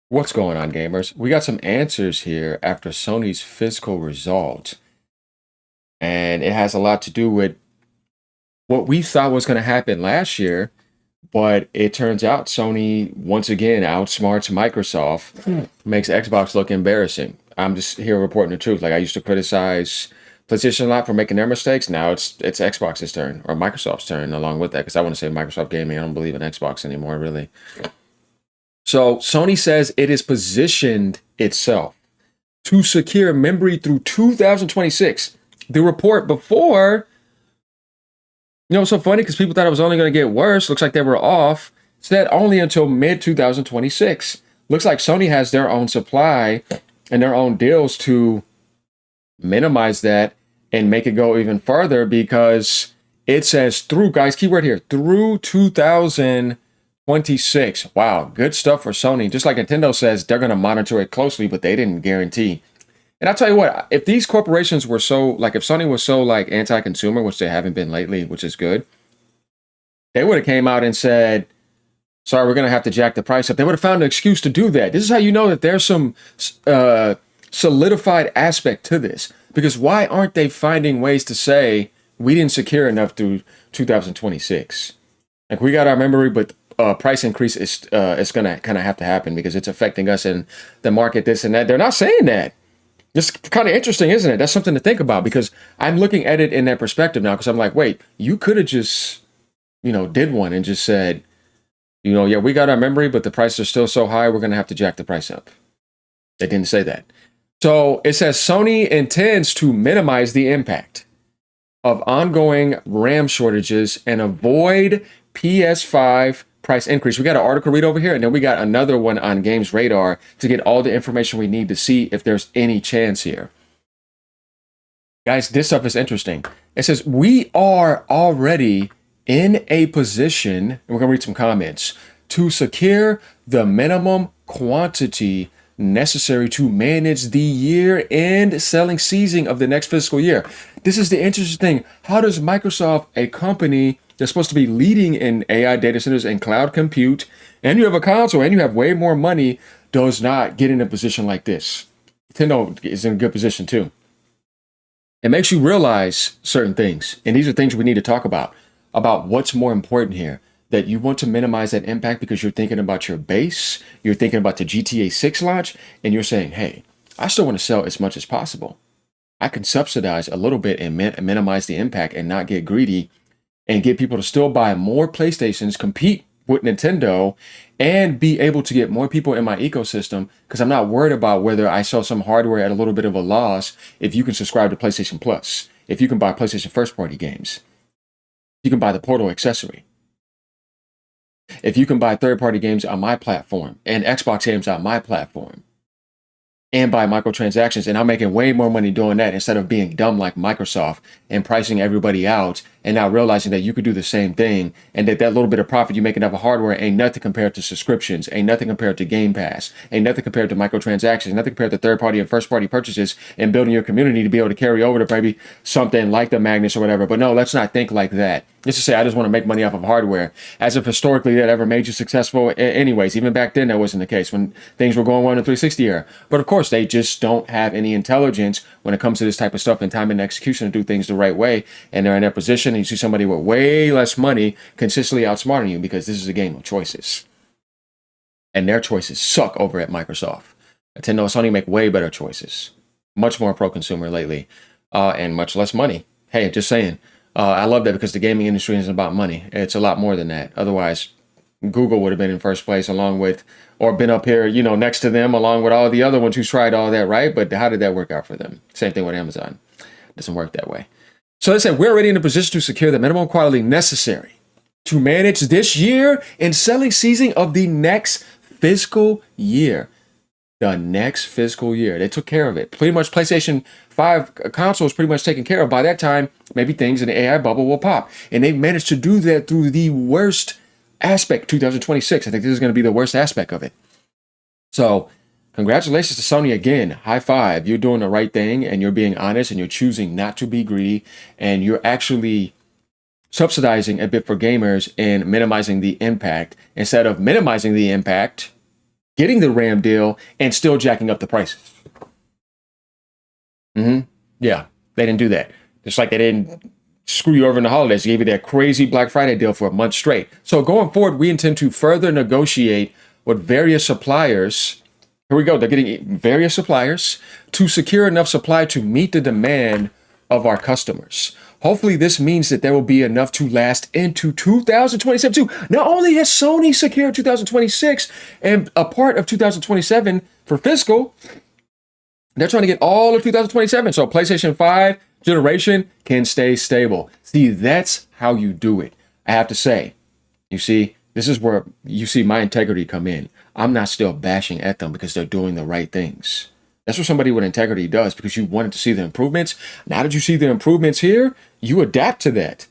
What's going on, gamers? We got some answers here after Sony's fiscal result, and it has a lot to do with what we thought was going to happen last year, but it turns out Sony once again outsmarts Microsoft, makes Xbox look embarrassing. I'm just here reporting the truth. Like I used to criticize PlayStation a lot for making their mistakes. Now it's Xbox's turn or Microsoft's turn along with that because I want to say Microsoft Gaming. I don't believe in Xbox anymore, really. So Sony says it has positioned itself to secure memory through 2026. The report before, it's so funny because people thought it was only going to get worse. Looks like they were off. Said only until mid 2026. Looks like Sony has their own supply and their own deals to minimize that and make it go even further because it says through, guys, keyword here, through 2026. Wow, good stuff for Sony. Just like Nintendo says, they're going to monitor it closely, but they didn't guarantee. And I'll tell you what, if these corporations were so, like if Sony was so like anti-consumer, which they haven't been lately, which is good, they would have came out and said, sorry, we're going to have to jack the price up. They would have found an excuse to do that. This is how you know that there's some solidified aspect to this. Because why aren't they finding ways to say, we didn't secure enough through 2026? Like we got our memory, but price increase is going to kind of have to happen because it's affecting us in the market, this and that. They're not saying that. It's kind of interesting, isn't it? That's something to think about because I'm looking at it in that perspective now because I'm like, wait, you could have just, did one and just said, yeah, we got our memory, but the prices are still so high, we're going to have to jack the price up. They didn't say that. So it says Sony intends to minimize the impact of ongoing RAM shortages and avoid PS5 price increase. We got an article read over here, and then we got another one on Games Radar to get all the information we need to see if there's any chance here. Guys, this stuff is interesting. It says we are already in a position, and we're going to read some comments, to secure the minimum quantity necessary to manage the year-end selling season of the next fiscal year. This is the interesting thing. How does Microsoft, a company that's supposed to be leading in AI data centers and cloud compute, and you have a console and you have way more money, does not get in a position like this? Nintendo is in a good position too. It makes you realize certain things, and these are things we need to talk about what's more important here. That you want to minimize that impact because you're thinking about your base, you're thinking about the GTA 6 launch, and you're saying, hey, I still want to sell as much as possible. I can subsidize a little bit and minimize the impact and not get greedy and get people to still buy more PlayStations, compete with Nintendo, and be able to get more people in my ecosystem because I'm not worried about whether I sell some hardware at a little bit of a loss if you can subscribe to PlayStation Plus, if you can buy PlayStation first-party games, you can buy the Portal accessory. If you can buy third-party games on my platform and Xbox games on my platform and buy microtransactions, and I'm making way more money doing that instead of being dumb like Microsoft and pricing everybody out and now realizing that you could do the same thing and that little bit of profit you making off of hardware ain't nothing compared to subscriptions, ain't nothing compared to Game Pass, ain't nothing compared to microtransactions, nothing compared to third-party and first-party purchases and building your community to be able to carry over to maybe something like the Magnus or whatever. But no, let's not think like that. Just to say, I just want to make money off of hardware, as if historically that ever made you successful anyways. Even back then, that wasn't the case when things were going on in the 360 era. But of course, they just don't have any intelligence when it comes to this type of stuff and time and execution to do things the right way. And they're in their position, and you see somebody with way less money consistently outsmarting you because this is a game of choices. And their choices suck over at Microsoft. Nintendo and Sony make way better choices. Much more pro-consumer lately, and much less money. Hey, just saying. I love that because the gaming industry isn't about money. It's a lot more than that. Otherwise, Google would have been in first place along with, or been up here, next to them along with all the other ones who tried all that, right? But how did that work out for them? Same thing with Amazon. Doesn't work that way. So they said, we're already in a position to secure the minimum quality necessary to manage this year and selling season of the next fiscal year. The next fiscal year. They took care of it. Pretty much PlayStation 5 console is pretty much taken care of. By that time, maybe things in the AI bubble will pop. And they've managed to do that through the worst aspect, 2026. I think this is going to be the worst aspect of it. So, congratulations to Sony again. High five. You're doing the right thing and you're being honest and you're choosing not to be greedy and you're actually subsidizing a bit for gamers and minimizing the impact instead of minimizing the impact getting the RAM deal and still jacking up the prices. Yeah, they didn't do that. Just like they didn't screw you over in the holidays. They gave you that crazy Black Friday deal for a month straight. So going forward, we intend to further negotiate with various suppliers. Here we go. They're getting various suppliers to secure enough supply to meet the demand of our customers. Hopefully, this means that there will be enough to last into 2027 too. Not only has Sony secured 2026 and a part of 2027 for fiscal, they're trying to get all of 2027. So PlayStation 5 generation can stay stable. See, that's how you do it. I have to say, you see, this is where you see my integrity come in. I'm not still bashing at them because they're doing the right things. That's what somebody with integrity does, because you wanted to see the improvements. Now that you see the improvements here, you adapt to that.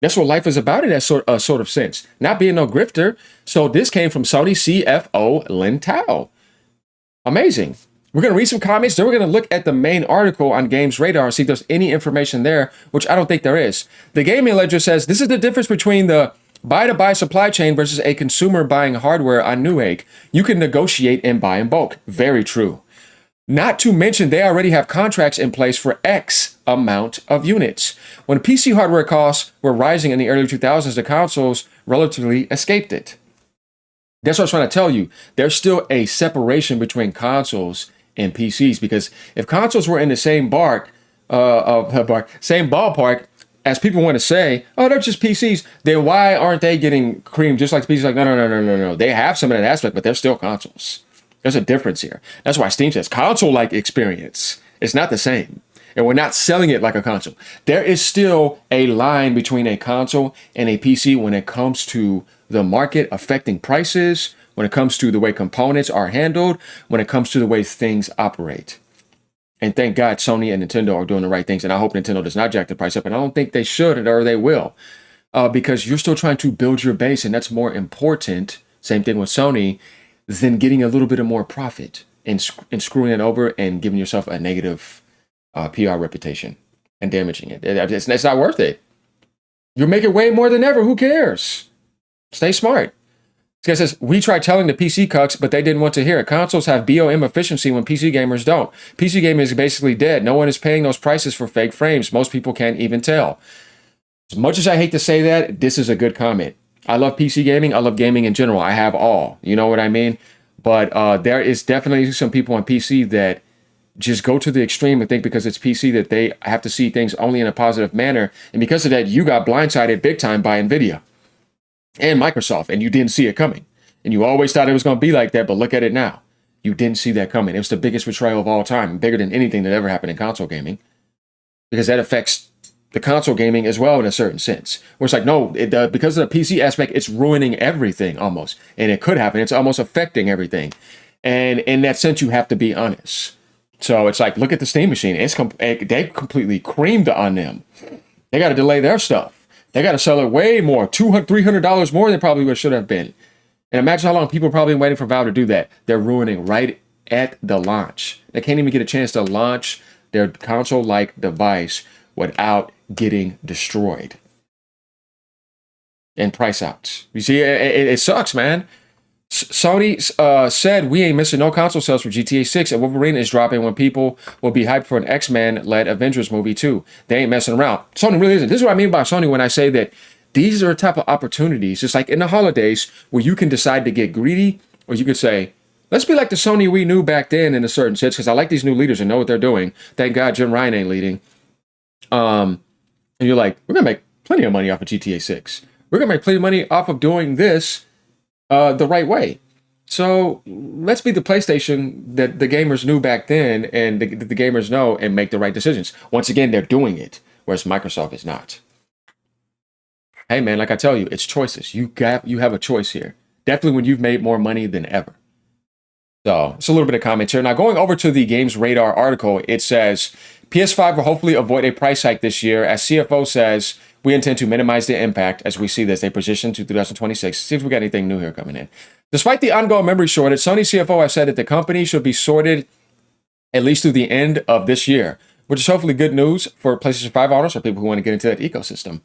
That's what life is about in that sort of sense. Not being no grifter. So this came from Sony CFO Lin Tao. Amazing. We're going to read some comments. Then we're going to look at the main article on Games Radar and see if there's any information there, which I don't think there is. The Gaming Ledger says this is the difference between the buy-to-buy supply chain versus a consumer buying hardware on Newegg. You can negotiate and buy in bulk. Very true. Not to mention, they already have contracts in place for X amount of units. When PC hardware costs were rising in the early 2000s, the consoles relatively escaped it. That's what I was trying to tell you. There's still a separation between consoles and PCs, because if consoles were in the same same ballpark as people want to say, oh, they're just PCs, then why aren't they getting creamed just like the PCs? Like, no. They have some of that aspect, but they're still consoles. There's a difference here. That's why Steam says console-like experience. It's not the same. And we're not selling it like a console. There is still a line between a console and a PC when it comes to the market affecting prices, when it comes to the way components are handled, when it comes to the way things operate. And thank God Sony and Nintendo are doing the right things. And I hope Nintendo does not jack the price up. And I don't think they should, or they will, because you're still trying to build your base. And that's more important, same thing with Sony, than getting a little bit of more profit and screwing it over and giving yourself a negative PR reputation and damaging it. It's not worth it. You're making way more than ever. Who cares? Stay smart. This guy says, we tried telling the PC cucks, but they didn't want to hear it. Consoles have BOM efficiency when PC gamers don't. PC gaming is basically dead. No one is paying those prices for fake frames. Most people can't even tell. As much as I hate to say that, this is a good comment. I love PC gaming. I love gaming in general. I have all. You know what I mean? But there is definitely some people on PC that just go to the extreme and think because it's PC that they have to see things only in a positive manner. And because of that, you got blindsided big time by NVIDIA and Microsoft, and you didn't see it coming. And you always thought it was going to be like that, but look at it now. You didn't see that coming. It was the biggest betrayal of all time, bigger than anything that ever happened in console gaming, because that affects the console gaming as well in a certain sense. Where it's like, no, because of the PC aspect, it's ruining everything almost. And it could happen. It's almost affecting everything. And in that sense, you have to be honest. So it's like, look at the Steam machine. They completely creamed on them. They got to delay their stuff. They got to sell it way more, $200, $300 more than probably what it should have been. And imagine how long people are probably waiting for Valve to do that. They're ruining right at the launch. They can't even get a chance to launch their console-like device without getting destroyed. And price outs. You see, it sucks, man. Sony said we ain't missing no console sales for GTA 6, and Wolverine is dropping when people will be hyped for an X-Men-led Avengers movie too. They ain't messing around. Sony really isn't. This is what I mean by Sony when I say that these are a type of opportunities, just like in the holidays, where you can decide to get greedy, or you could say, let's be like the Sony we knew back then in a certain sense, because I like these new leaders and know what they're doing. Thank God Jim Ryan ain't leading. And you're like, we're going to make plenty of money off of GTA 6. We're going to make plenty of money off of doing this the right way. So let's be the PlayStation that the gamers knew back then and the gamers know, and make the right decisions. Once again, they're doing it, whereas Microsoft is not. Hey man, like I tell you, it's choices. You have a choice here. Definitely when you've made more money than ever. So it's a little bit of comments here. Now going over to the Games Radar article, it says PS5 will hopefully avoid a price hike this year. As CFO says, we intend to minimize the impact as we see this. They position to 2026. See if we got anything new here coming in. Despite the ongoing memory shortage, Sony CFO has said that the company should be sorted at least through the end of this year, which is hopefully good news for PlayStation 5 owners or people who want to get into that ecosystem.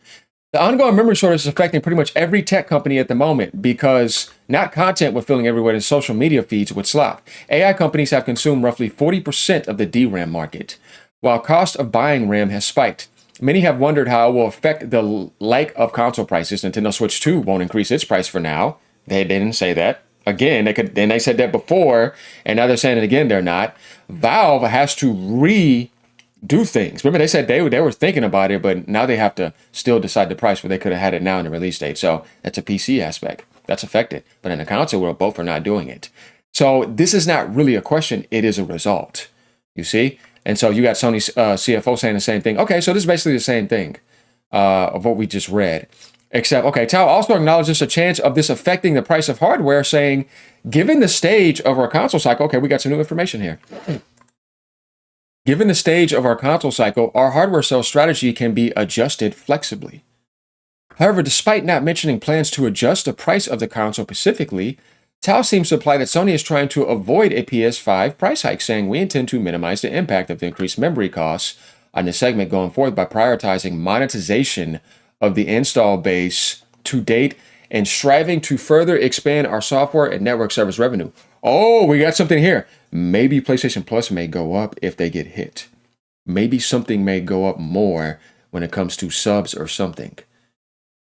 The ongoing memory shortage is affecting pretty much every tech company at the moment because not content we're filling everywhere in social media feeds with slop. AI companies have consumed roughly 40% of the DRAM market. While cost of buying RAM has spiked, many have wondered how it will affect the like of console prices. Nintendo Switch 2 won't increase its price for now. They didn't say that. Again, they said that before, and now they're saying it again, they're not. Valve has to do things. Remember, they said they were thinking about it, but now they have to still decide the price where they could have had it now in the release date. So that's a PC aspect. That's affected. But in the console world, both are not doing it. So this is not really a question. It is a result. You see? And so you got Sony's CFO saying the same thing. Okay, so this is basically the same thing of what we just read. Except, okay, Tao also acknowledges a chance of this affecting the price of hardware, saying, given the stage of our console cycle, okay, we got some new information here. Given the stage of our console cycle, our hardware sales strategy can be adjusted flexibly. However, despite not mentioning plans to adjust the price of the console specifically, Tao seems to imply that Sony is trying to avoid a PS5 price hike, saying we intend to minimize the impact of the increased memory costs on the segment going forward by prioritizing monetization of the install base to date and striving to further expand our software and network service revenue. Oh, we got something here. Maybe PlayStation Plus may go up if they get hit. Maybe something may go up more when it comes to subs or something.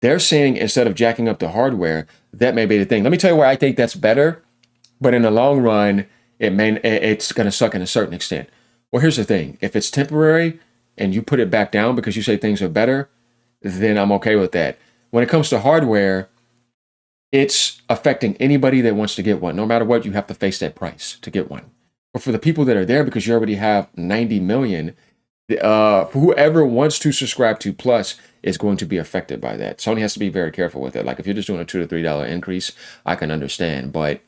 They're saying instead of jacking up the hardware, that may be the thing. Let me tell you where I think that's better, but in the long run, it's going to suck in a certain extent. Well, here's the thing. If it's temporary and you put it back down because you say things are better, then I'm okay with that. When it comes to hardware, it's affecting anybody that wants to get one. No matter what, you have to face that price to get one. But for the people that are there, because you already have 90 million, whoever wants to subscribe to Plus is going to be affected by that. Sony has to be very careful with it. Like if you're just doing a $2 to $3 increase, I can understand. But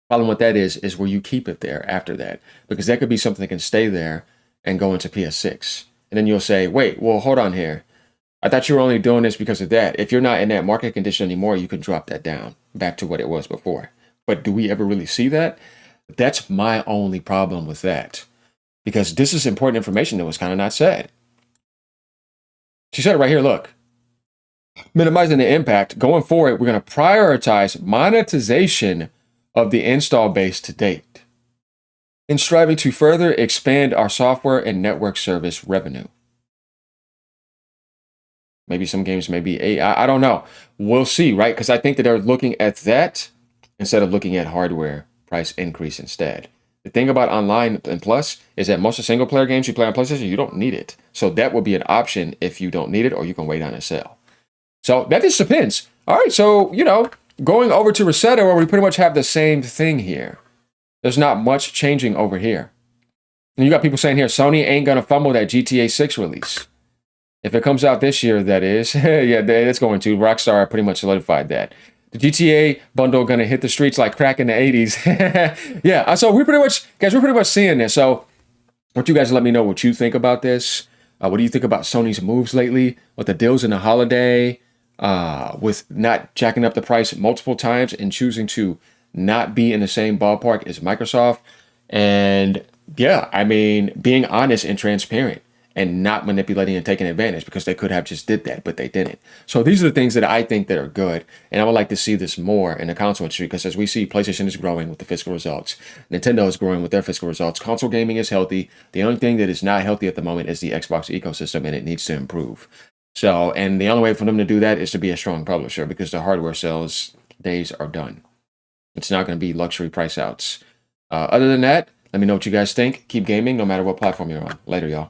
problem with that is where you keep it there after that, because that could be something that can stay there and go into PS6. And then you'll say, wait, well, hold on here. I thought you were only doing this because of that. If you're not in that market condition anymore, you can drop that down back to what it was before. But do we ever really see that? That's my only problem with that. Because this is important information that was kind of not said. She said it right here, look. Minimizing the impact. Going forward, we're going to prioritize monetization of the install base to date and striving to further expand our software and network service revenue. Maybe some games may be AI. I don't know. We'll see, right? Because I think that they're looking at that instead of looking at hardware price increase instead. The thing about online and Plus is that most of the single player games you play on PlayStation, you don't need it. So that will be an option if you don't need it, or you can wait on a sale. So that just depends. All right, so, going over to Rosetta, where we pretty much have the same thing here. There's not much changing over here. And you got people saying here, Sony ain't going to fumble that GTA 6 release. If it comes out this year, that is. Yeah, it's going to. Rockstar pretty much solidified that. The GTA bundle going to hit the streets like crack in the 80s. Yeah, so we're pretty much seeing this. So I want you guys to let me know what you think about this. What do you think about Sony's moves lately with the deals in the holiday, with not jacking up the price multiple times and choosing to not be in the same ballpark as Microsoft? And yeah, I mean, being honest and transparent and not manipulating and taking advantage, because they could have just did that, but they didn't. So these are the things that I think that are good. And I would like to see this more in the console industry, because as we see, PlayStation is growing with the fiscal results. Nintendo is growing with their fiscal results. Console gaming is healthy. The only thing that is not healthy at the moment is the Xbox ecosystem, and it needs to improve. So, and the only way for them to do that is to be a strong publisher, because the hardware sales days are done. It's not going to be luxury price outs. Other than that, let me know what you guys think. Keep gaming no matter what platform you're on. Later, y'all.